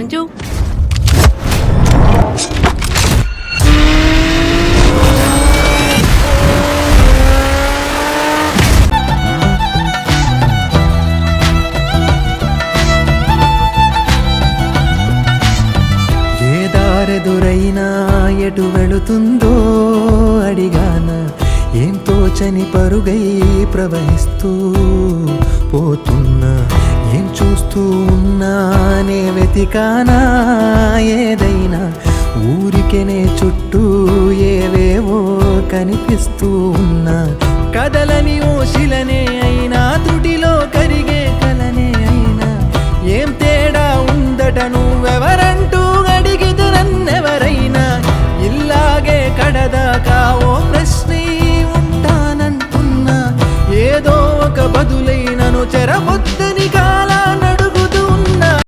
మంజు ఏ దారెదురైనా ఎటు వెళుతుందో అడిగాన ఏం తోచని పరుగై ప్రవహిస్తూ పోతున్నా ఏం చూస్తూ ఉన్నానే వెతికానా ఏదైనా ఊరికెనే చుట్టూ ఏవేవో కనిపిస్తూ ఉన్నా కదలని ఓశిలనే అయినా తుడిలో కరిగే కలనే అయినా ఏం తేడా ఉందట నువ్వెవరంటూ అడిగితే నన్నెవరైనా ఇల్లాగే కడదాకా ఓ ప్రశ్నే ఉంటానంటున్నా ఏదో ఒక బదులైనను చెరబొచ్చు